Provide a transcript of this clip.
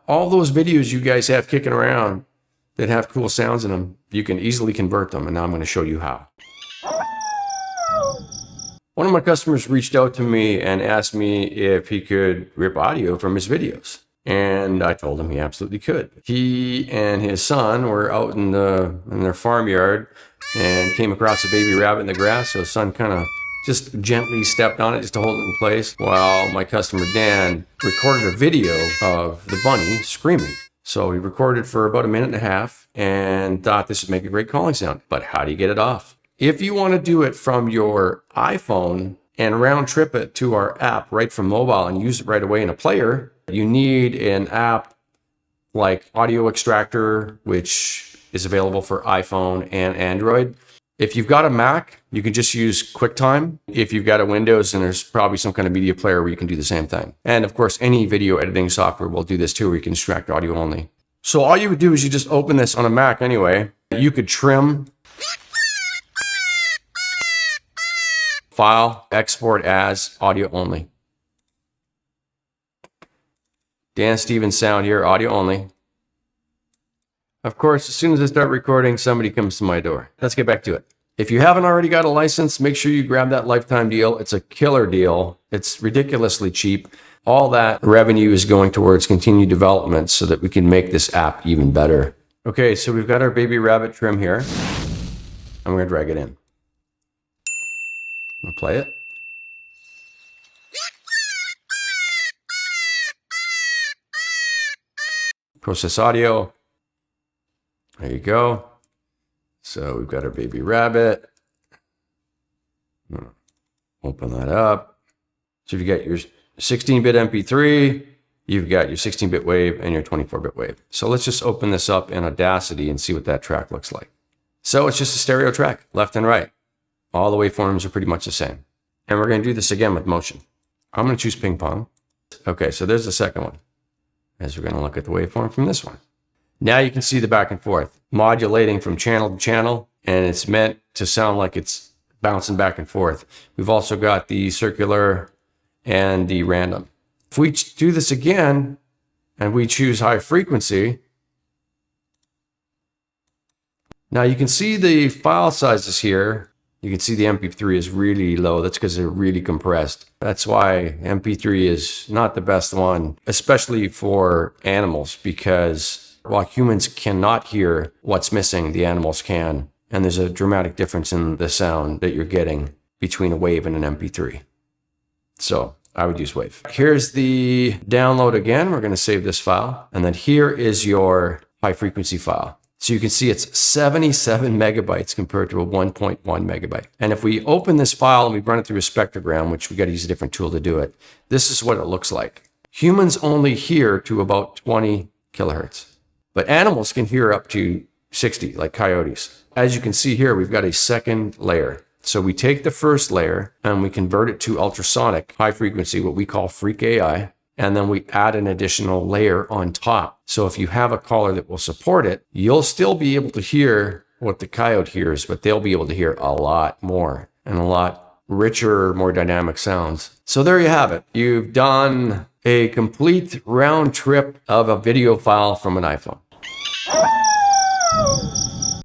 all those videos you guys have kicking around that have cool sounds in them, you can easily convert them. And now I'm going to show you how. One of my customers reached out to me and asked me if he could rip audio from his videos. And I told him he absolutely could. He and his son were out in their farmyard and came across a baby rabbit in the grass. So his son kind of just gently stepped on it just to hold it in place, while my customer Dan recorded a video of the bunny screaming. So he recorded for about 1.5 minutes and thought this would make a great calling sound. But how do you get it off? If you want to do it from your iPhone and round trip it to our app right from mobile and use it right away in a player, you need an app like Audio Extractor, which is available for iPhone and Android. If you've got a Mac, you can just use QuickTime. If you've got a Windows, then there's probably some kind of media player where you can do the same thing. And of course, any video editing software will do this too, where you can extract audio only. So all you would do is you just open this on a Mac anyway. You could trim, file, export as audio only. Dan Stevens sound here, audio only. Of course, as soon as I start recording, somebody comes to my door. Let's get back to it. If you haven't already got a license, make sure you grab that lifetime deal. It's a killer deal. It's ridiculously cheap. All that revenue is going towards continued development so that we can make this app even better. Okay, so we've got our baby rabbit trim here. I'm going to drag it in. I'm going to play it. Process audio. There you go. So we've got our baby rabbit. Open that up. So you've got your 16-bit MP3, you've got your 16-bit wave, and your 24-bit wave. So let's just open this up in Audacity and see what that track looks like. So it's just a stereo track, left and right. All the waveforms are pretty much the same. And we're going to do this again with motion. I'm going to choose ping-pong. Okay, so there's the second one. As we're going to look at the waveform from this one. Now you can see the back and forth, modulating from channel to channel, and it's meant to sound like it's bouncing back and forth. We've also got the circular and the random. If we do this again, and we choose high frequency, now you can see the file sizes here. You can see the MP3 is really low. That's because they're really compressed. That's why MP3 is not the best one, especially for animals, because while humans cannot hear what's missing, the animals can. And there's a dramatic difference in the sound that you're getting between a wave and an MP3. So I would use wave. Here's the download again. We're going to save this file. And then here is your high frequency file. So you can see it's 77 megabytes compared to a 1.1 megabyte. And if we open this file and we run it through a spectrogram, which we got to use a different tool to do it, this is what it looks like. Humans only hear to about 20 kilohertz, but animals can hear up to 60, like coyotes. As you can see here, we've got a second layer. So we take the first layer and we convert it to ultrasonic high frequency, what we call FREQAI. And then we add an additional layer on top. So if you have a collar that will support it, you'll still be able to hear what the coyote hears, but they'll be able to hear a lot more and a lot richer, more dynamic sounds. So there you have it. You've done a complete round trip of a video file from an iPhone.